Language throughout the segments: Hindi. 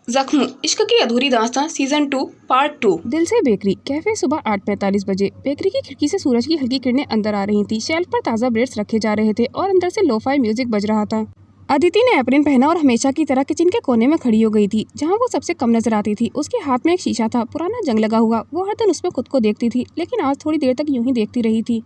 जख्म इश्क की अधूरी दास्तां सीजन 2 पार्ट 2। दिल से बेकरी कैफे सुबह 8:45 बजे। बेकरी की खिड़की से सूरज की हल्की किरणें अंदर आ रही थी। शेल्फ पर ताज़ा ब्रेड्स रखे जा रहे थे और अंदर से लोफाई म्यूजिक बज रहा था। अदिति ने एप्रन पहना और हमेशा की तरह किचन के कोने में खड़ी हो गई थी, जहाँ वो सबसे कम नजर आती थी। उसके हाथ में एक शीशा था, पुराना जंग लगा हुआ। वो हर दिन उसमें खुद को देखती थी, लेकिन आज थोड़ी देर तक यूं ही देखती रही थी।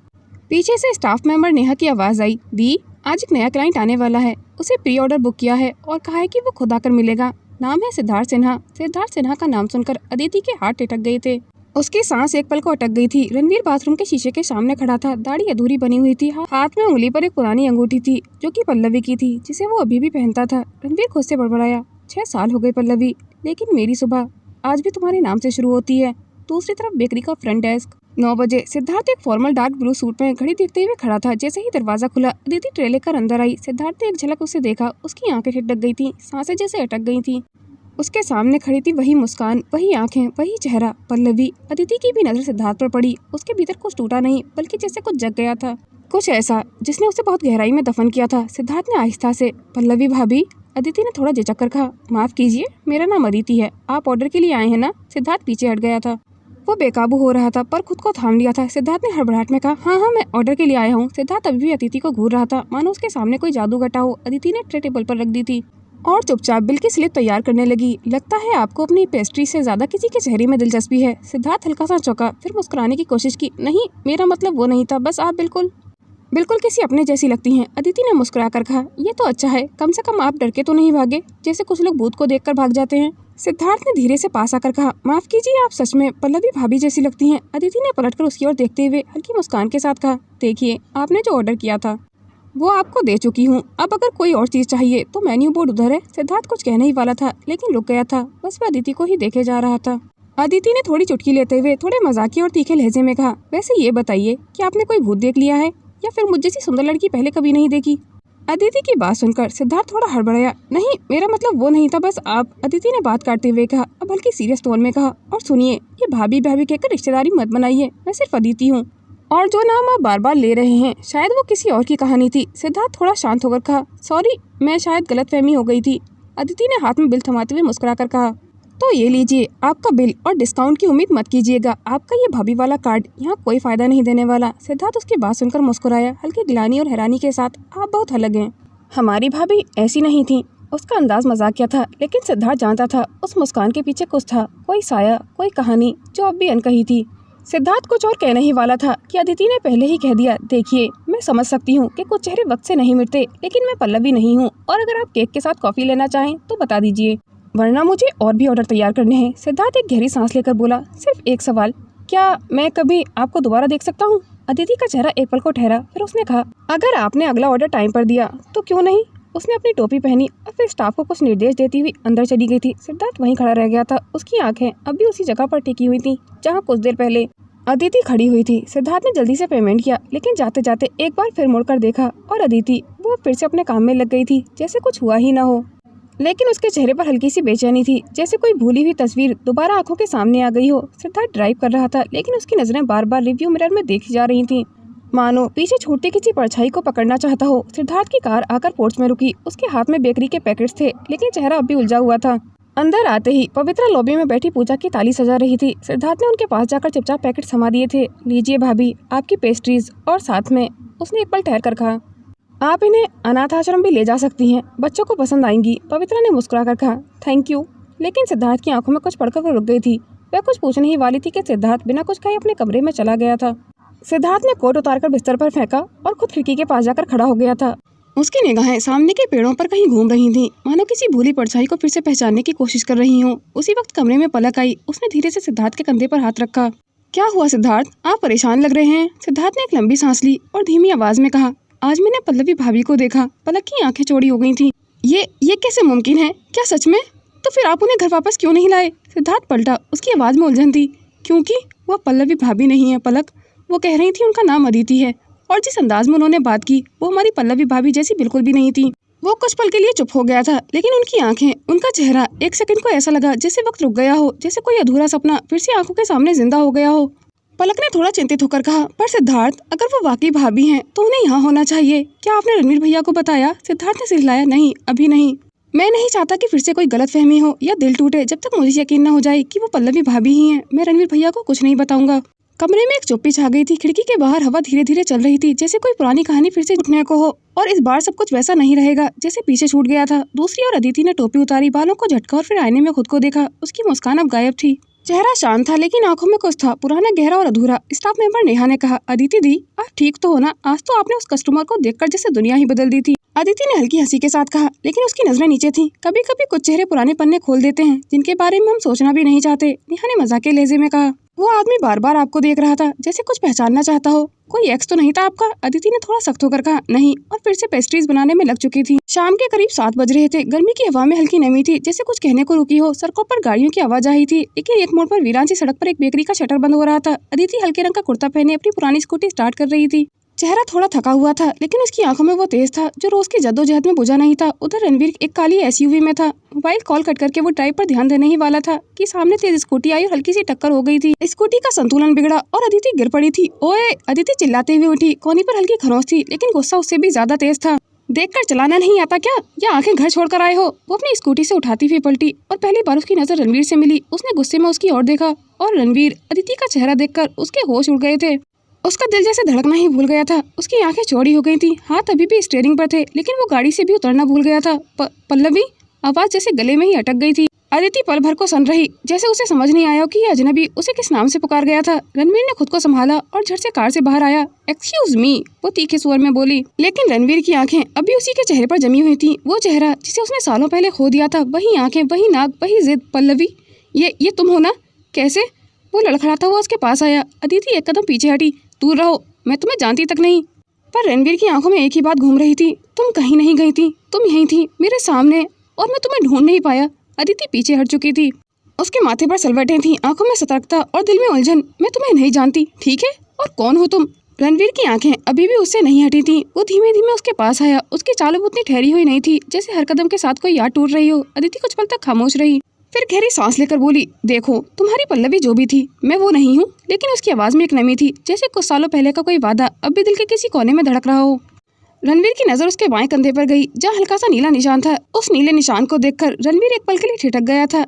पीछे से स्टाफ मेंबर नेहा की आवाज़ आई, दी आज एक नया क्लाइंट आने वाला है, उसे प्री ऑर्डर बुक किया है और कहा है कि वो खुद आकर मिलेगा। नाम है सिद्धार्थ सिन्हा। सिद्धार्थ सिन्हा का नाम सुनकर अदिति के हाथ टिटक गए थे। उसकी सांस एक पल को अटक गई थी। रणवीर बाथरूम के शीशे के सामने खड़ा था, दाढ़ी अधूरी बनी हुई थी। हाथ में उंगली पर एक पुरानी अंगूठी थी जो कि पल्लवी की थी, जिसे वो अभी भी पहनता था। रणवीर खुद से बड़बड़ाया, 6 साल हो गए पल्लवी, लेकिन मेरी सुबह आज भी तुम्हारे नाम से शुरू होती है। दूसरी तरफ बेकरी का फ्रंट डेस्क। 9 बजे। सिद्धार्थ एक फॉर्मल डार्क ब्लू सूट में घड़ी देखते हुए खड़ा था। जैसे ही दरवाजा खुला, अदिति ट्रे लेकर अंदर आई। सिद्धार्थ ने एक झलक उसे देखा। उसकी आंखें ठिठक गई थी, सांसें जैसे अटक गई थी। उसके सामने खड़ी थी वही मुस्कान, वही आंखें, वही चेहरा, पल्लवी। अदिति की भी नजर सिद्धार्थ पर पड़ी। उसके भीतर कुछ टूटा नहीं, बल्कि जैसे कुछ जग गया था, कुछ ऐसा जिसने उसे बहुत गहराई में दफन किया था। सिद्धार्थ ने आहिस्ता से, पल्लवी भाभी। अदिति ने थोड़ा झिझक कर कहा, माफ कीजिए, मेरा नाम अदिति है। आप ऑर्डर के लिए आए हैं ना? सिद्धार्थ पीछे हट गया था। वो बेकाबू हो रहा था, पर खुद को थाम लिया था। सिद्धार्थ ने हड़बड़ाहट में कहा, हाँ, मैं ऑर्डर के लिए आया हूँ। सिद्धार्थ अभी भी अदिति को घूर रहा था, मानो उसके सामने कोई जादू घटा हो। अदिति ने ट्रे टेबल पर रख दी थी और चुपचाप बिल की स्लिप तैयार करने लगी। लगता है आपको अपनी पेस्ट्री से ज्यादा किसी के चेहरे में दिलचस्पी है। सिद्धार्थ हल्का सा चौंका, फिर मुस्कुराने की कोशिश की। नहीं, मेरा मतलब वो नहीं था, बस आप बिल्कुल किसी अपने जैसी लगती हैं। अदिति ने मुस्कुरा कर कहा, ये तो अच्छा है, कम से कम आप डर के तो नहीं भागे, जैसे कुछ लोग भूत को देखकर भाग जाते हैं। सिद्धार्थ ने धीरे से पास आकर कहा, माफ कीजिए, आप सच में पल्लवी भाभी जैसी लगती हैं। अदिति ने पलटकर उसकी ओर देखते हुए हल्की मुस्कान के साथ कहा, देखिए, आपने जो ऑर्डर किया था वो आपको दे चुकी हूँ। अब अगर कोई और चीज चाहिए तो मेन्यू बोर्ड उधर है। सिद्धार्थ कुछ कहने ही वाला था, लेकिन रुक गया था। बस वह अदिति को ही देखे जा रहा था। अदिति ने थोड़ी चुटकी लेते हुए थोड़े मजाकिया और तीखे लहजे में कहा, वैसे ये बताइए कि आपने कोई भूत देख लिया है या फिर मुझ जैसी सुंदर लड़की पहले कभी नहीं देखी? अदिति की बात सुनकर सिद्धार्थ थोड़ा हड़बड़ाया, नहीं, मेरा मतलब वो नहीं था, बस आप। अदिति ने बात काटते हुए कहा, अब हल्की सीरियस टोन में कहा, और सुनिए, ये भाभी भाभी कहकर रिश्तेदारी मत बनाइए, मैं सिर्फ अदिति हूँ, और जो नाम आप बार बार ले रहे हैं शायद वो किसी और की कहानी थी। सिद्धार्थ थोड़ा शांत होकर कहा, सॉरी, मैं शायद गलतफहमी हो गई थी। अदिति ने हाथ में बिल थमाते हुए मुस्कुरा कर कहा, तो ये लीजिए आपका बिल, और डिस्काउंट की उम्मीद मत कीजिएगा, आपका ये भाभी वाला कार्ड यहाँ कोई फायदा नहीं देने वाला। सिद्धार्थ उसकी बात सुनकर मुस्कुराया, हल्की गिलानी और हैरानी के साथ, आप बहुत अलग हैं। हमारी भाभी ऐसी नहीं थी। उसका अंदाज मजाकिया था, लेकिन सिद्धार्थ जानता था उस मुस्कान के पीछे कुछ था, कोई साया, कोई कहानी जो अब भी अनकही थी। सिद्धार्थ कुछ और कहने ही वाला था कि अदिति ने पहले ही कह दिया, देखिए, मैं समझ सकती हूँ कि कुछ चेहरे वक्त से नहीं मिटते, लेकिन मैं पल्लवी नहीं हूँ, और अगर आप केक के साथ कॉफी लेना चाहें तो बता दीजिए, वरना मुझे और भी ऑर्डर तैयार करने हैं। सिद्धार्थ एक गहरी सांस लेकर बोला, सिर्फ एक सवाल, क्या मैं कभी आपको दोबारा देख सकता हूँ? अदिति का चेहरा एक पल को ठहरा, फिर उसने कहा, अगर आपने अगला ऑर्डर टाइम पर दिया तो क्यों नहीं। उसने अपनी टोपी पहनी और फिर स्टाफ को कुछ निर्देश देती हुई अंदर चली गई थी। सिद्धार्थ वहीं खड़ा रह गया था। उसकी आंखें अब भी उसी जगह पर टिकी हुई थी जहाँ कुछ देर पहले अदिति खड़ी हुई थी। सिद्धार्थ ने जल्दी से पेमेंट किया, लेकिन जाते जाते एक बार फिर मुड़कर देखा, और अदिति वो फिर से अपने काम में लग गई थी, जैसे कुछ हुआ ही ना हो। लेकिन उसके चेहरे पर हल्की सी बेचैनी थी, जैसे कोई भूली हुई तस्वीर दोबारा आंखों के सामने आ गई हो। सिद्धार्थ ड्राइव कर रहा था, लेकिन उसकी नजरें बार बार रिव्यू मिरर में देखी जा रही थीं, मानो पीछे छूटती किसी परछाई को पकड़ना चाहता हो। सिद्धार्थ की कार आकर पोर्च में रुकी। उसके हाथ में बेकरी के पैकेट्स थे, लेकिन चेहरा अब भी उलझा हुआ था। अंदर आते ही पवित्रा लॉबी में बैठी पूजा की ताली सजा रही थी। सिद्धार्थ ने उनके पास जाकर चुपचाप पैकेट थमा दिए थे। लीजिए भाभी, आपकी पेस्ट्रीज, और साथ में उसने एक पल ठहर कर कहा, आप इन्हें अनाथ आश्रम भी ले जा सकती हैं, बच्चों को पसंद आएंगी। पवित्रा ने मुस्कुरा कर कहा, थैंक यू। लेकिन सिद्धार्थ की आंखों में कुछ पढ़कर वो रुक गई थी। वह कुछ पूछने ही वाली थी कि सिद्धार्थ बिना कुछ कहे अपने कमरे में चला गया था। सिद्धार्थ ने कोट उतारकर बिस्तर पर फेंका और खुद खिड़की के पास जाकर खड़ा हो गया था। उसकी निगाहें सामने के पेड़ों पर कहीं घूम रही थीं, मानो किसी भूली परछाई को फिर से पहचानने की कोशिश कर रही हूँ। उसी वक्त कमरे में पलक आई। उसने धीरे से सिद्धार्थ के कंधे पर हाथ रखा। क्या हुआ सिद्धार्थ, आप परेशान लग रहे हैं? सिद्धार्थ ने एक लंबी सांस ली और धीमी आवाज में कहा, आज मैंने पल्लवी भाभी को देखा। पलक की आंखें चौड़ी हो गई थी। ये कैसे मुमकिन है? क्या सच में? तो फिर आप उन्हें घर वापस क्यों नहीं लाए? सिद्धार्थ पलटा, उसकी आवाज में उलझन थी। क्योंकि वो पल्लवी भाभी नहीं है पलक, वो कह रही थी उनका नाम अदिति है, और जिस अंदाज में उन्होंने बात की वो हमारी पल्लवी भाभी जैसी बिल्कुल भी नहीं थी। वो कुछ पल के लिए चुप हो गया था, लेकिन उनकी आंखें, उनका चेहरा, एक सेकंड को ऐसा लगा जैसे वक्त रुक गया हो, जैसे कोई अधूरा सपना फिर से आंखों के सामने जिंदा हो गया हो। पलक ने थोड़ा चिंतित होकर कहा, पर सिद्धार्थ, अगर वो वाकई भाभी हैं तो उन्हें यहाँ होना चाहिए। क्या आपने रणवीर भैया को बताया? सिद्धार्थ ने सिहलाया, नहीं, अभी नहीं। मैं नहीं चाहता कि फिर से कोई गलतफहमी हो या दिल टूटे जब तक मुझे यकीन न हो जाए कि वो पल्लवी भाभी ही हैं। मैं रणवीर भैया को कुछ नहीं बताऊंगा। कमरे में एक चुप्पी छा गई थी। खिड़की के बाहर हवा धीरे धीरे चल रही थी, जैसे कोई पुरानी कहानी फिर से उठने को हो। और इस बार सब कुछ वैसा नहीं रहेगा जैसे पीछे छूट गया था। दूसरी ओर अदिति ने टोपी उतारी, बालों को झटका और फिर आईने में खुद को देखा। उसकी मुस्कान अब गायब थी। चेहरा शांत था लेकिन आंखों में कुछ था, पुराना, गहरा और अधूरा। स्टाफ मेंबर नेहा ने कहा, अदिति दी, आप ठीक तो हो ना? आज तो आपने उस कस्टमर को देखकर जैसे दुनिया ही बदल दी थी। अदिति ने हल्की हंसी के साथ कहा, लेकिन उसकी नजरें नीचे थीं। कभी कभी कुछ चेहरे पुराने पन्ने खोल देते हैं जिनके बारे में हम सोचना भी नहीं चाहते। नेहा ने मजाक के लहजे में कहा। वो आदमी बार बार आपको देख रहा था, जैसे कुछ पहचानना चाहता हो। कोई एक्स तो नहीं था आपका? अदिति ने थोड़ा सख्त होकर कहा, नहीं, और फिर से पेस्ट्रीज बनाने में लग चुकी थी। शाम के करीब 7 बज रहे थे। गर्मी की हवा में हल्की नमी थी, जैसे कुछ कहने को रुकी हो। सड़कों पर गाड़ियों की आवाज आई थी, लेकिन एक मोड़ पर वीरान सी सड़क पर एक बेकरी का शटर बंद हो रहा था। अदिति हल्के रंग का कुर्ता पहने अपनी पुरानी स्कूटी स्टार्ट कर रही थी। चेहरा थोड़ा थका हुआ था, लेकिन उसकी आंखों में वो तेज था जो रोज की जद्दोजहद में बुझा नहीं था। उधर रणवीर एक काली एसयूवी में था। मोबाइल कॉल कट करके वो ड्राइव पर ध्यान देने ही वाला था कि सामने तेज स्कूटी आई और हल्की सी टक्कर हो गई थी। स्कूटी का संतुलन बिगड़ा और अदिति गिर पड़ी थी। ओए! अदिति चिल्लाते हुए उठी। कोहनी पर हल्की खरोंच थी, लेकिन गुस्सा उससे भी ज्यादा तेज था। देखकर चलाना नहीं आता क्या, या आंखें घर छोड़कर आए हो? वो अपनी स्कूटी से उठाती हुई पलटी और पहली बार उसकी नजर रणवीर से मिली। उसने गुस्से में उसकी ओर देखा और रणवीर, अदिति का चेहरा देखकर उसके होश उड़ गए थे। उसका दिल जैसे धड़कना ही भूल गया था। उसकी आंखें चौड़ी हो गई थी, हाथ अभी भी स्टीयरिंग पर थे, लेकिन वो गाड़ी से भी उतरना भूल गया था। पल्लवी! आवाज जैसे गले में ही अटक गई थी। अदिति पल भर को सन रही, जैसे उसे समझ नहीं आया कि यह अजनबी उसे किस नाम से पुकार गया था। रणवीर ने खुद को संभाला और झट से कार से बाहर आया। एक्सक्यूज मी, वो तीखे स्वर में बोली, लेकिन रणवीर की आंखें अभी उसी के चेहरे पर जमी हुई थी। वो चेहरा जिसे उसने सालों पहले खो दिया था, वही आंखें, वही नाक, वही जिद। पल्लवी, ये तुम हो ना? कैसे? वो लड़खड़ाता हुआ उसके पास आया। अदिति एक कदम पीछे हटी। दूर रहो, मैं तुम्हें जानती तक नहीं। पर रणवीर की आंखों में एक ही बात घूम रही थी, तुम कहीं नहीं गई थी, तुम यहीं थी मेरे सामने, और मैं तुम्हें ढूंढ नहीं पाया। अदिति पीछे हट चुकी थी। उसके माथे पर सलवटें थीं, आंखों में सतर्कता और दिल में उलझन। मैं तुम्हें नहीं जानती, ठीक है? और कौन हो तुम? रणवीर की आंखें अभी भी उससे नहीं हटी थीं। वो धीमे धीमे उसके पास आया। उसकी चाल उतनी ठहरी हुई नहीं थी, जैसे हर कदम के साथ कोई याद टूट रही हो। अदिति कुछ पल तक खामोश रही, फिर गहरी सांस लेकर बोली, देखो, तुम्हारी पल्लवी जो भी थी, मैं वो नहीं हूँ। लेकिन उसकी आवाज में एक नमी थी, जैसे कुछ सालों पहले का कोई वादा अब भी दिल के किसी कोने में धड़क रहा हो। रणवीर की नजर उसके बाएं कंधे पर गई, जहाँ हल्का सा नीला निशान था। उस नीले निशान को देखकर रणवीर एक पल के लिए ठिठक गया था।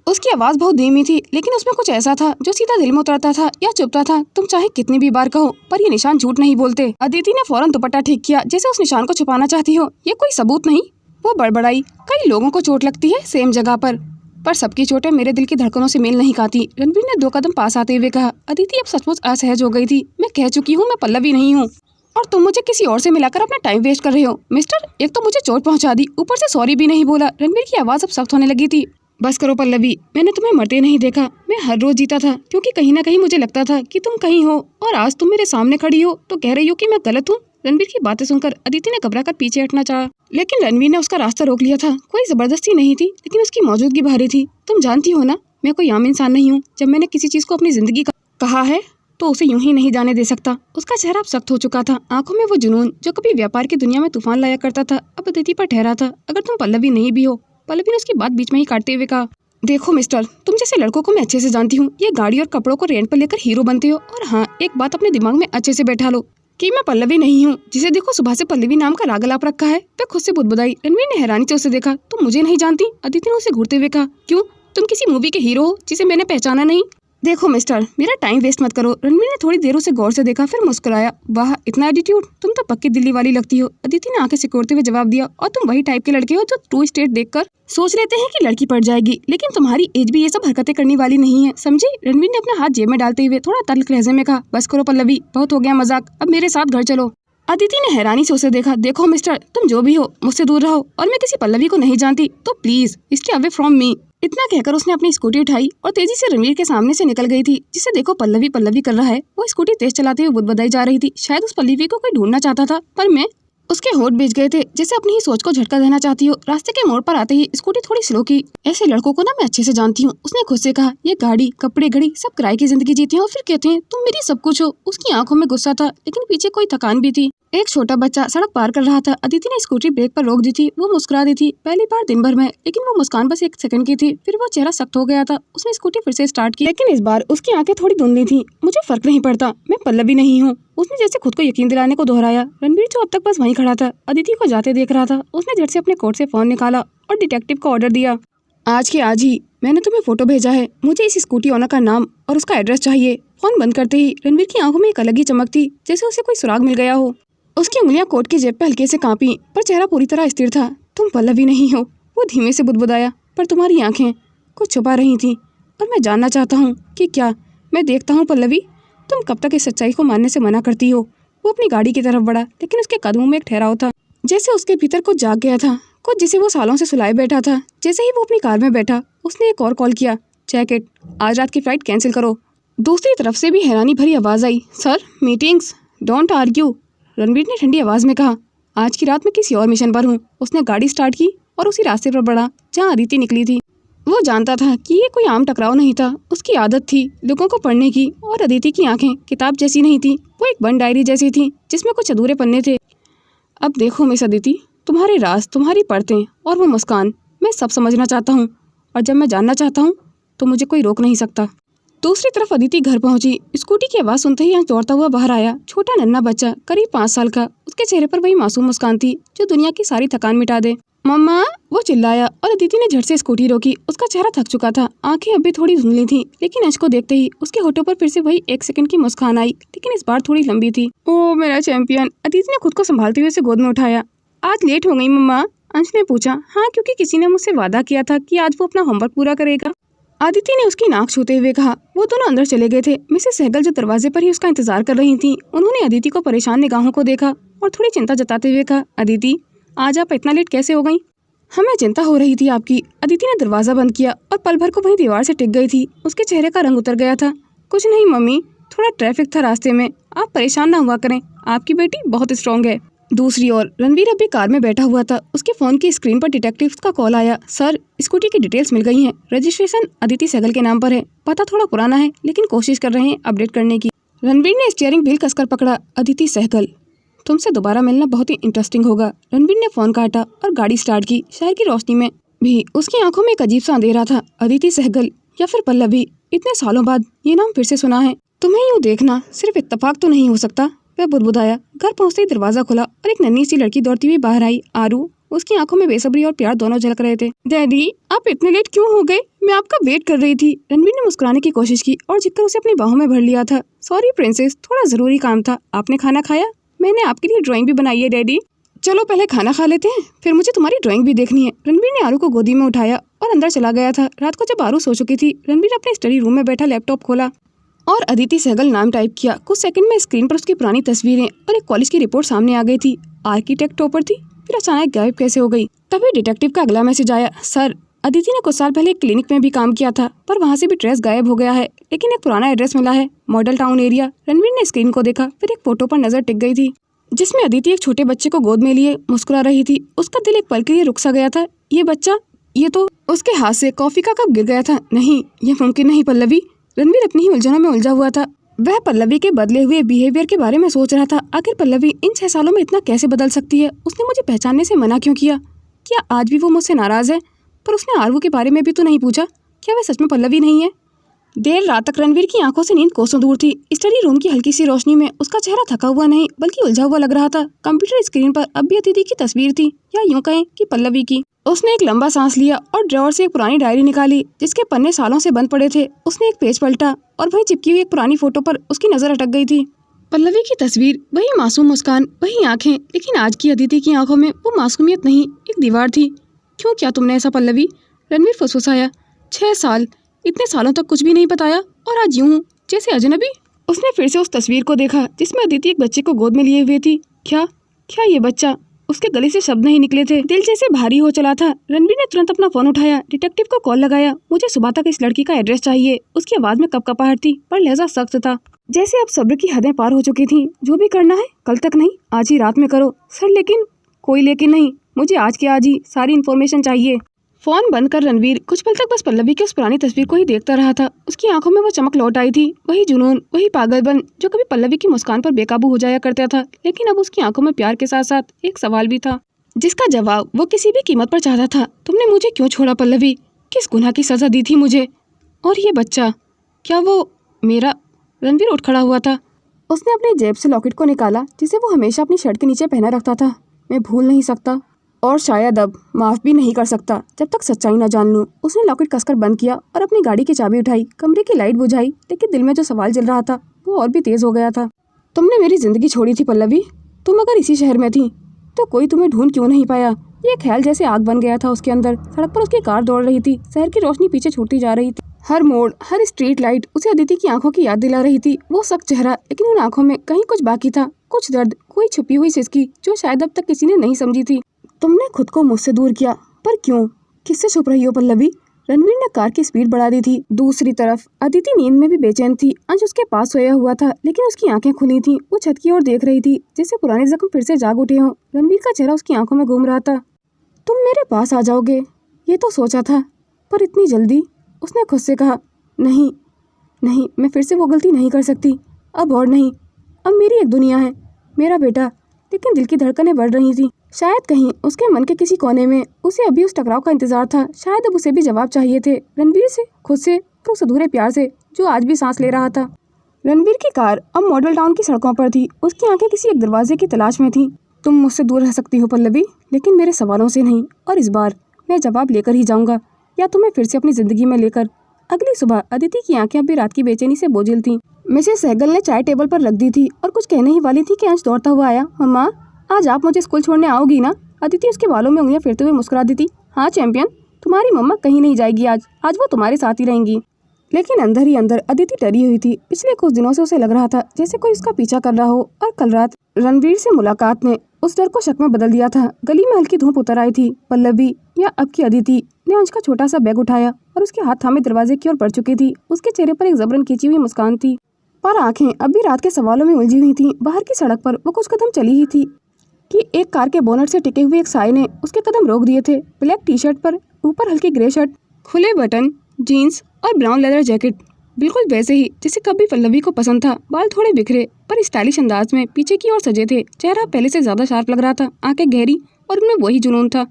उसकी आवाज बहुत धीमी थी, लेकिन उसमें कुछ ऐसा था जो सीधा दिल में उतरता था या चुभता था। तुम चाहे कितनी भी बार कहो, पर ये निशान झूठ नहीं बोलते। अदिति ने फौरन दुपट्टा ठीक किया, जैसे उस निशान को छुपाना चाहती हो। ये कोई सबूत नहीं, वो बड़बड़ाई। कई लोगों को चोट लगती है सेम जगह पर सबकी चोटें मेरे दिल की धड़कनों से मेल नहीं खाती। रणवीर ने 2 कदम पास आते हुए कहा। अदिति अब सचमुच असहज हो गई थी। मैं कह चुकी हूँ, मैं पल्लवी नहीं हूँ, और तुम मुझे किसी और से मिलाकर अपना टाइम वेस्ट कर रहे हो। मिस्टर, एक तो मुझे चोट पहुंचा दी, ऊपर से सॉरी भी नहीं बोला। रणवीर की आवाज अब सख्त होने लगी थी। बस करो पल्लवी, मैंने तुम्हें मरते नहीं देखा। मैं हर रोज जीता था, क्योंकि कहीं ना कहीं मुझे लगता था कि तुम कहीं हो, और आज तुम मेरे सामने खड़ी हो तो कह रही हो कि मैं गलत हूँ। रणवीर की बातें सुनकर अदिति ने घबरा कर पीछे हटना चाहा, लेकिन रणवीर ने उसका रास्ता रोक लिया था। कोई जबरदस्ती नहीं थी, लेकिन उसकी मौजूदगी भारी थी। तुम जानती हो ना, मैं कोई आम इंसान नहीं हूँ। जब मैंने किसी चीज को अपनी जिंदगी का कहा है तो उसे यूं ही नहीं जाने दे सकता। उसका चेहरा अब सख्त हो चुका था। आंखों में वो जुनून जो कभी व्यापार की दुनिया में तूफान लाया करता था, अब अदिति पर ठहरा था। अगर तुम पल्लवी नहीं भी हो। पल्लवी ने उसकी बात बीच में ही काटते हुए कहा, देखो मिस्टर, तुम जैसे लड़कों को मैं अच्छे से जानती हूँ। ये गाड़ी और कपड़ों को रेंट पर लेकर हीरो बनते हो। और हाँ, एक बात अपने दिमाग में अच्छे से बैठा लो कि मैं पल्लवी नहीं हूँ, जिसे देखो सुबह से पल्लवी नाम का राग अलाप रखा है। वह खुद से बुदबुदाई। रणवीर ने हैरानी से उसे देखा। तुम मुझे नहीं जानती? अदिति ने उसे घूरते हुए कहा। क्यों, तुम किसी मूवी के हीरो हो जिसे मैंने पहचाना नहीं? देखो मिस्टर, मेरा टाइम वेस्ट मत करो। रणवीर ने थोड़ी देर उसे गौर से देखा, फिर मुस्कुराया। वाह, इतना एटीट्यूड, तुम तो पक्की दिल्ली वाली लगती हो। अदिति ने आंखें सिकोड़ते हुए जवाब दिया। और तुम वही टाइप के लड़के हो जो ट्रू स्टेट देखकर सोच लेते हैं कि लड़की पड़ जाएगी, लेकिन तुम्हारी एज भी ये सब हरकतें करने वाली नहीं है, समझी? रणवीर ने अपना हाथ जेब में डालते हुए थोड़ा तल्ख लहजे में कहा। बस करो पल्लवी, बहुत हो गया मजाक, अब मेरे साथ घर चलो। अदिति ने हैरानी से उसे देखा। देखो मिस्टर, तुम जो भी हो, मुझसे दूर रहो, और मैं किसी पल्लवी को नहीं जानती, तो please stay away from me. इतना कहकर उसने अपनी स्कूटी उठाई और तेजी से रणवीर के सामने से निकल गई थी। जिसे देखो पल्लवी पल्लवी कर रहा है, वो स्कूटी तेज चलाते हुए बुदबुदाई जा रही थी। शायद उस पल्लवी को कोई ढूंढना चाहता था, पर मैं उसके होठ बीच गए थे, जैसे अपनी ही सोच को झटका देना चाहती हो। रास्ते के मोड़ पर आते ही स्कूटी थोड़ी स्लो की। ऐसे लड़कों को ना मैं अच्छे से जानती हूँ, उसने खुद से कहा। ये गाड़ी, कपड़े, घड़ी, सब किराए की जिंदगी जीते हैं और फिर कहते हैं तुम मेरी सब कुछ हो। उसकी आंखों में गुस्सा था, लेकिन पीछे कोई थकान भी थी। एक छोटा बच्चा सड़क पार कर रहा था। अदिति ने स्कूटी ब्रेक पर रोक दी थी। वो मुस्कुरा दी थी, पहली बार दिन भर में, लेकिन वो मुस्कान बस 1 सेकंड की थी। फिर वो चेहरा सख्त हो गया था। उसने स्कूटी फिर से स्टार्ट की, लेकिन इस बार उसकी आंखें थोड़ी धुंधली थी। मुझे फर्क नहीं पड़ता, मैं पल्लवी नहीं हूँ, उसने जैसे खुद को यकीन दिलाने को दोहराया। रणवीर जो अब तक बस वहीं खड़ा था, अदिति को जाते देख रहा था। उसने झट से अपने कोट से फोन निकाला और डिटेक्टिव को ऑर्डर दिया। आज के आज ही मैंने तुम्हें फोटो भेजा है। मुझे इस स्कूटी ओनर का नाम और उसका एड्रेस चाहिए। फोन बंद करते ही रणवीर की आंखों में एक अलग ही चमक थी, जैसे उसे कोई सुराग मिल गया हो। उसकी उंगलियां कोट की जेब पे हल्के से कांपी, पर चेहरा पूरी तरह स्थिर था। तुम पल्लवी नहीं हो, वो धीमे से बुदबुदाया, पर तुम्हारी आंखें कुछ छुपा रही थीं और मैं जानना चाहता हूँ कि क्या। मैं देखता हूँ पल्लवी, तुम कब तक इस सच्चाई को मानने से मना करती हो। वो अपनी गाड़ी की तरफ बढ़ा, लेकिन उसके कदमों में एक ठहराव था, जैसे उसके भीतर कुछ जाग गया था, कुछ जिसे वो सालों से सुलाए बैठा था। जैसे ही वो अपनी कार में बैठा, उसने एक और कॉल किया, चेक इट, आज रात की फ्लाइट कैंसिल करो। दूसरी तरफ से भी हैरानी भरी आवाज़ आई, sir meetings, don't argue. Ranveer ने ठंडी आवाज़ में कहा, आज की रात मैं किसी और मिशन पर हूँ। उसने गाड़ी स्टार्ट की और उसी रास्ते पर बढ़ा जहाँ अदिति निकली थी। वो जानता था कि ये कोई आम टकराव नहीं था। उसकी आदत थी लोगों को पढ़ने की, और अदिति की आंखें किताब जैसी नहीं थी, वो एक बंद डायरी जैसी थी जिसमें कुछ अधूरे पन्ने थे। अब देखो मिस अदिति, तुम्हारे राज, तुम्हारी पढ़तें और वो मुस्कान, मैं सब समझना चाहता हूँ, और जब मैं जानना चाहता हूँ तो मुझे कोई रोक नहीं सकता। दूसरी तरफ अदिति घर पहुंची। स्कूटी की आवाज़ सुनते ही यहाँ दौड़ता हुआ बाहर आया छोटा नन्हा बच्चा, करीब 5 साल का। उसके चेहरे पर वही मासूम मुस्कान थी जो दुनिया की सारी थकान मिटा दे। मम्मा, वो चिल्लाया, और अदिति ने झट से स्कूटी रोकी। उसका चेहरा थक चुका था, आंखें अब भी थोड़ी धुंधली थीं, लेकिन अंश को देखते ही उसके होठों पर फिर से वही 1 सेकंड की मुस्कान आई, लेकिन इस बार थोड़ी लंबी थी। ओ मेरा चैंपियन, अदिति ने खुद को संभालते हुए उसे गोद में उठाया। आज लेट हो गई मम्मा, अंश ने पूछा। हाँ, क्योंकि किसी ने मुझसे वादा किया था कि आज वो अपना होमवर्क पूरा करेगा, अदिति ने उसकी नाक छूते हुए कहा। वो दोनों अंदर चले गए थे। मिसेस सहगल जो दरवाजे पर ही उसका इंतजार कर रही थीं, उन्होंने अदिति को परेशान निगाहों को देखा और थोड़ी चिंता जताते हुए कहा, अदिति आज आप इतना लेट कैसे हो गई? हमें चिंता हो रही थी आपकी। अदिति ने दरवाजा बंद किया और पल भर को वहीं दीवार से टिक गई थी। उसके चेहरे का रंग उतर गया था। कुछ नहीं मम्मी, थोड़ा ट्रैफिक था रास्ते में, आप परेशान ना हुआ करें, आपकी बेटी बहुत स्ट्रॉन्ग है। दूसरी ओर रणवीर अभी कार में बैठा हुआ था। उसके फोन की स्क्रीन पर डिटेक्टिव का कॉल आया। सर, स्कूटी की डिटेल्स मिल गई हैं। रजिस्ट्रेशन अदिति सहगल के नाम पर है। पता थोड़ा पुराना है, लेकिन कोशिश कर रहे हैं अपडेट करने की। रणवीर ने स्टीयरिंग व्हील कसकर पकड़ा। अदिति सहगल, तुमसे दोबारा मिलना बहुत ही इंटरेस्टिंग होगा। रणवीर ने फोन काटा और गाड़ी स्टार्ट की। शहर की रोशनी में भी उसकी आंखों में एक अजीब सा अंधेरा था। अदिति सहगल या फिर पल्लवी, इतने सालों बाद ये नाम फिर से सुना है। तुम्हें यूँ देखना सिर्फ इत्तेफाक तो नहीं हो सकता, वह बुदबुदाया। घर पहुंचते ही दरवाजा खुला और एक नन्ही सी लड़की दौड़ती हुई बाहर आई। आरू, उसकी आंखों में बेसब्री और प्यार दोनों झलक रहे थे। डैडी, आप इतने लेट क्यों हो गए? मैं आपका वेट कर रही थी। रणवीर ने मुस्कुराने की कोशिश की और झुककर उसे अपनी बाहों में भर लिया था। सॉरी प्रिंसेस, थोड़ा जरूरी काम था। आपने खाना खाया? मैंने आपके लिए ड्राइंग भी बनाई है डैडी। चलो पहले खाना खा लेते हैं, फिर मुझे तुम्हारी ड्राइंग भी देखनी है। रणवीर ने आरू को गोदी में उठाया और अंदर चला गया था। रात को जब आरू सो चुकी थी, रणवीर अपने स्टडी रूम में बैठा लैपटॉप खोला और अदिति सहगल नाम टाइप किया। कुछ सेकंड में स्क्रीन पर उसकी पुरानी तस्वीरें और एक कॉलेज की रिपोर्ट सामने आ गई थी। आर्किटेक्ट टॉपर थी, फिर अचानक गायब कैसे हो गई? तभी डिटेक्टिव का अगला मैसेज आया। सर, अदिति ने कुछ साल पहले एक क्लिनिक में भी काम किया था, पर वहाँ से भी ट्रेस गायब हो गया है, लेकिन एक पुराना एड्रेस मिला है, मॉडल टाउन एरिया। रणवीर ने स्क्रीन को देखा, फिर एक फोटो पर नजर टिक गई थी जिसमें अदिति एक छोटे बच्चे को गोद में लिए मुस्कुरा रही थी। उसका दिल एक पल के लिए रुक सा गया था। ये बच्चा, ये तो उसके हाथ से कॉफी का कप गिर गया था। नहीं, यह मुमकिन नहीं पल्लवी। रणवीर अपनी ही उलझनों में उलझा हुआ था। वह पल्लवी के बदले हुए बिहेवियर के बारे में सोच रहा था। आखिर पल्लवी इन 6 सालों में इतना कैसे बदल सकती है? उसने मुझे पहचानने से मना क्यों किया? क्या आज भी वो मुझसे नाराज है? पर उसने आरू के बारे में भी तो नहीं पूछा। क्या वह सच में पल्लवी नहीं है? देर रात तक रणवीर की आंखों से नींद कोसों दूर थी। स्टडी रूम की हल्की सी रोशनी में उसका चेहरा थका हुआ नहीं, बल्कि उलझा हुआ लग रहा था। कंप्यूटर स्क्रीन पर अब भी अदिति की तस्वीर थी, या यूं कहें कि पल्लवी की। उसने एक लंबा सांस लिया और ड्रॉअर से एक पुरानी डायरी निकाली जिसके पन्ने सालों से बंद पड़े थे। उसने एक पेज पलटा और वहीं चिपकी हुई एक पुरानी फोटो पर उसकी नजर अटक गई थी। पल्लवी की तस्वीर, वही मासूम मुस्कान, वही आंखें, लेकिन आज की अदिति की आंखों में वो मासूमियत नहीं, एक दीवार थी। क्यों किया तुमने ऐसा पल्लवी? रणवीर फुसफुसाया। 6 साल, इतने सालों तक कुछ भी नहीं बताया, और आज यूं जैसे अजनबी। उसने फिर से उस तस्वीर को देखा जिसमें अदिति एक बच्चे को गोद में लिए हुए थी। क्या क्या ये बच्चा? उसके गले से शब्द नहीं निकले थे। दिल जैसे भारी हो चला था। रणवीर ने तुरंत अपना फोन उठाया, डिटेक्टिव को कॉल लगाया। मुझे सुबह तक इस लड़की का एड्रेस चाहिए। उसकी आवाज में कपकपाहट थी, पर लहजा सख्त था, जैसे अब सब्र की हदें पार हो चुकी थी। जो भी करना है कल तक नहीं, आज ही रात में करो। सर लेकिन, कोई लेकिन नहीं, मुझे आज के आज ही सारी इन्फॉर्मेशन चाहिए। फोन बंद कर रणवीर कुछ पल तक बस पल्लवी की उस पुरानी तस्वीर को ही देखता रहा था। उसकी आंखों में वो चमक लौट आई थी, वही जुनून, वही पागलपन जो कभी पल्लवी की मुस्कान पर बेकाबू हो जाया करता था। लेकिन अब उसकी आंखों में प्यार के साथ साथ एक सवाल भी था, जिसका जवाब वो किसी भी कीमत पर चाहता था। तुमने मुझे क्यों छोड़ा पल्लवी? किस गुनाह की सजा दी थी मुझे? और ये बच्चा, क्या वो मेरा? रणवीर उठ खड़ा हुआ था। उसने अपनी जेब से लॉकेट को निकाला जिसे वो हमेशा अपनी शर्ट के नीचे पहना रखता था। मैं भूल नहीं सकता और शायद अब माफ़ भी नहीं कर सकता जब तक सच्चाई न जान लूँ। उसने लॉकेट कसकर बंद किया और अपनी गाड़ी की चाबी उठाई, कमरे की लाइट बुझाई, लेकिन दिल में जो सवाल जल रहा था वो और भी तेज़ हो गया था। तुमने मेरी ज़िंदगी छोड़ी थी पल्लवी। तुम अगर इसी शहर में थी तो कोई तुम्हें ढूंढ क्यों नहीं पाया? ये ख्याल जैसे आग बन गया था उसके अंदर। सड़क पर उसकी कार दौड़ रही थी, शहर की रोशनी पीछे छूटती जा रही थी। हर मोड़, हर स्ट्रीट लाइट उसे अदिति की आंखों की याद दिला रही थी। वो सख्त चेहरा, लेकिन उन आंखों में कहीं कुछ बाकी था, कुछ दर्द, कोई छुपी हुई सिसकी जो शायद अब तक किसी ने नहीं समझी थी। तुमने खुद को मुझसे दूर किया, पर क्यों? किससे छुप रही हो पल्लवी? रणवीर ने कार की स्पीड बढ़ा दी थी। दूसरी तरफ अदिति नींद में भी बेचैन थी। अंश उसके पास सोया हुआ था, लेकिन उसकी आंखें खुली थीं। वो छत की ओर देख रही थी, जैसे पुराने जख्म फिर से जाग उठे हों। रणवीर का चेहरा उसकी आंखों में घूम रहा था। तुम मेरे पास आ जाओगे ये तो सोचा था, पर इतनी जल्दी? उसने खुद से कहा। नहीं नहीं, मैं फिर से वो गलती नहीं कर सकती, अब और नहीं। अब मेरी एक दुनिया है, मेरा बेटा। लेकिन दिल की धड़कनें बढ़ रही थी। शायद कहीं उसके मन के किसी कोने में उसे अभी उस टकराव का इंतजार था। शायद अब उसे भी जवाब चाहिए थे, रणवीर से, खुद से, और उस अधूरे प्यार से जो आज भी सांस ले रहा था। रणवीर की कार अब मॉडल टाउन की सड़कों पर थी। उसकी आंखें किसी एक दरवाजे की तलाश में थीं। तुम मुझसे दूर रह सकती हो पल्लवी, लेकिन मेरे सवालों से नहीं। और इस बार मैं जवाब लेकर ही जाऊंगा, या तुम्हें फिर से अपनी जिंदगी में लेकर। अगली सुबह अदिति की आंखें अभी रात की बेचैनी से बोझिल थीं। मिसेस सहगल ने चाय टेबल पर रख दी थी और कुछ कहने ही वाली थी कि अंश दौड़ता हुआ आया। मम्मा, आज आप मुझे स्कूल छोड़ने आओगी ना? अदिति उसके बालों में उंगलियां फेरते हुए मुस्कुरा दी थी। हाँ चैंपियन, तुम्हारी मम्मा कहीं नहीं जाएगी आज वो तुम्हारे साथ ही रहेंगी। लेकिन अंदर ही अंदर अदिति डरी हुई थी। पिछले कुछ दिनों से उसे लग रहा था जैसे कोई उसका पीछा कर रहा हो। और कल रात रणवीर से मुलाकात ने उस डर को शक में बदल दिया था। गली में हल्की धूप उतर आई थी। पल्लवी, या अब की अदिति, ने अंश का छोटा सा बैग उठाया और उसके हाथ थामे दरवाजे की ओर बढ़ चुकी थी। उसके चेहरे पर एक जबरन खींची हुई मुस्कान थी, पर आंखें अब भी रात के सवालों में उलझी हुई थी। बाहर की सड़क पर वो कुछ कदम चली ही थी कि एक कार के बोनट से टिके हुए एक साए ने उसके कदम रोक दिए थे। ब्लैक टी शर्ट पर ऊपर हल्की ग्रे शर्ट, खुले बटन, जीन्स और ब्राउन लेदर जैकेट, बिल्कुल वैसे ही जैसे कभी पल्लवी को पसंद था। बाल थोड़े बिखरे पर स्टाइलिश अंदाज में पीछे की ओर सजे थे। चेहरा पहले से ज्यादा शार्प लग रहा था, आंखें गहरी, और उनमें वही जुनून था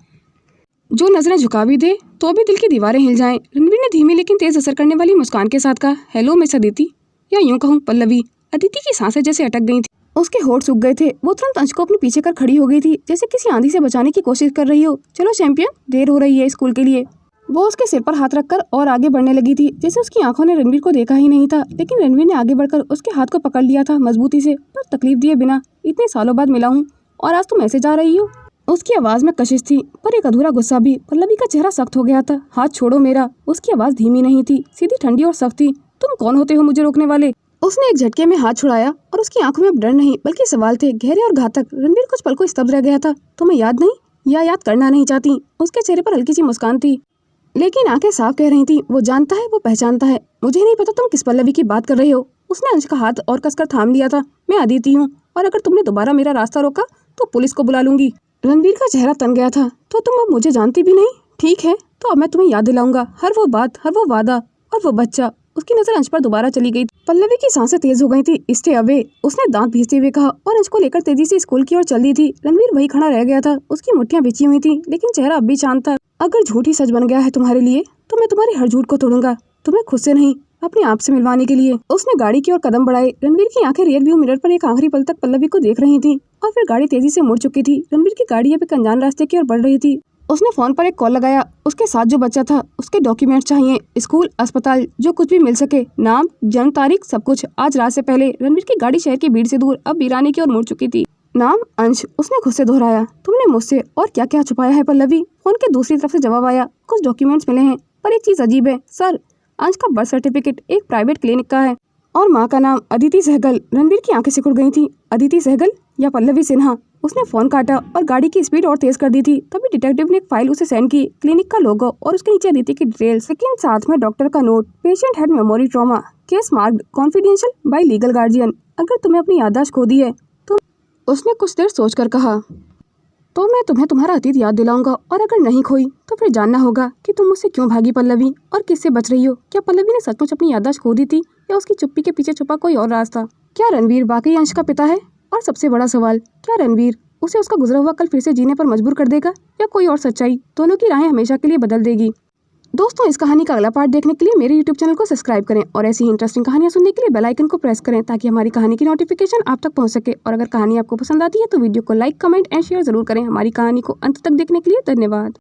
जो नजरें झुका भी दे तो भी दिल की दीवारें हिल जाएं। रणवीर ने धीमी लेकिन तेज असर करने वाली मुस्कान के साथ कहा, हेलो मिस अदिति, या यूं कहूँ पल्लवी। अदिति की सांसें जैसे अटक गई थी, उसके होठ सूख गए थे। वो तुरंत अंश को अपने पीछे कर खड़ी हो गई थी, जैसे किसी आंधी से बचाने की कोशिश कर रही हो। चलो चैंपियन, देर हो रही है स्कूल के लिए। वो उसके सिर पर हाथ रखकर और आगे बढ़ने लगी थी, जैसे उसकी आंखों ने रणवीर को देखा ही नहीं था। लेकिन रणवीर ने आगे बढ़कर उसके हाथ को पकड़ लिया था मजबूती से, पर तकलीफ दिए बिना। इतने सालों बाद मिला हूँ और आज तुम ऐसे जा रही हो? उसकी आवाज में कशिश थी, पर एक अधूरा गुस्सा भी। पल्लवी का चेहरा सख्त हो गया था। हाथ छोड़ो मेरा। उसकी आवाज धीमी नहीं थी, सीधी, ठंडी और सख्त थी। तुम कौन होते हो मुझे रोकने वाले? उसने एक झटके में हाथ छुड़ाया और उसकी आंखों में अब डर नहीं बल्कि सवाल थे, गहरे और घातक। रणवीर कुछ पल को स्तब्ध रह गया था। तुम्हें याद नहीं, या याद करना नहीं चाहती? उसके चेहरे पर हल्की सी मुस्कान थी, लेकिन आंखें साफ कह रही थी, वो जानता है, वो पहचानता है। मुझे नहीं पता तुम किस पल्लवी की बात कर रहे हो। उसने अंश का हाथ और कसकर थाम लिया था। मैं अदिति हूँ, और अगर तुमने दोबारा मेरा रास्ता रोका तो पुलिस को बुला लूंगी। रणवीर का चेहरा तन गया था। तो तुम अब मुझे जानती भी नहीं? ठीक है, तो अब मैं तुम्हें याद दिलाऊंगा, हर वो बात, हर वो वादा, और वो बच्चा। उसकी नजर अंश पर दोबारा चली गई। पल्लवी की सांसें तेज हो गई थी। स्टे अवे, उसने दांत भींचते हुए कहा, और अंश को लेकर तेजी से स्कूल की ओर चल दी थी। रणवीर वही खड़ा रह गया था। उसकी मुट्ठियां बिछी हुई थी, लेकिन चेहरा अब भी शांत था। अगर झूठ ही सच बन गया है तुम्हारे लिए, तो मैं तुम्हारी हर झूठ को तोड़ूंगा, तुम्हें खुद से नहीं, अपने आप से मिलवाने के लिए। उसने गाड़ी की ओर कदम बढ़ाए। रणवीर की आंखें रियर व्यू मिरर पर एक आखिरी पल तक पल्लवी को देख रही थी, और फिर गाड़ी तेजी से मुड़ चुकी थी। रणवीर की गाड़ी अब एक अनजान रास्ते की ओर बढ़ रही थी। उसने फोन पर एक कॉल लगाया। उसके साथ जो बच्चा था, उसके डॉक्यूमेंट चाहिए, स्कूल, अस्पताल, जो कुछ भी मिल सके, नाम, जन्म तारीख, सब कुछ। आज रात से पहले। रणवीर की गाड़ी शहर की भीड़ से दूर अब वीराने की ओर मुड़ चुकी थी। नाम अंश, उसने खुद से दोहराया। तुमने मुझसे और क्या क्या छुपाया है पल्लवी? फोन के दूसरी तरफ से जवाब आया। कुछ डॉक्यूमेंट्स मिले हैं, पर एक चीज अजीब है सर। अंश का बर्थ सर्टिफिकेट एक प्राइवेट क्लिनिक का है, और माँ का नाम अदिति सहगल। रणवीर की आंखें सिकुड़ गई थी। अदिति सहगल या पल्लवी सिन्हा? उसने फोन काटा और गाड़ी की स्पीड और तेज कर दी थी। तभी डिटेक्टिव ने एक फाइल उसे सेंड की, क्लिनिक का लोगो और उसके नीचे अदिति की डिटेल्स, लेकिन साथ में डॉक्टर का note, patient had memory trauma, case marked confidential bye legal guardian. अगर तुम्हें अपनी याददाश्त खो दी है तो। उसने कुछ देर सोचकर कहा, तो मैं तुम्हें तुम्हारा अतीत याद दिलाऊंगा, और अगर नहीं खोई तो फिर जानना होगा कि तुम मुझसे क्यों भागी पल्लवी, और किससे बच रही हो। क्या पल्लवी ने सचमुच अपनी याददाश्त खो दी थी, या उसकी चुप्पी के पीछे छुपा कोई और राज था? क्या रणवीर वाकई अंश का पिता है? और सबसे बड़ा सवाल, क्या रणवीर उसे उसका गुजरा हुआ कल फिर से जीने पर मजबूर कर देगा, या कोई और सच्चाई दोनों की राहें हमेशा के लिए बदल देगी? दोस्तों, इस कहानी का अगला पार्ट देखने के लिए मेरे YouTube चैनल को सब्सक्राइब करें और ऐसी ही इंटरेस्टिंग कहानियां सुनने के लिए बेल आइकन को प्रेस करें, ताकि हमारी कहानी की नोटिफिकेशन आप तक पहुंच सके। और अगर कहानी आपको पसंद आती है तो वीडियो को लाइक, कमेंट एंड शेयर जरूर करें। हमारी कहानी को अंत तक देखने के लिए धन्यवाद।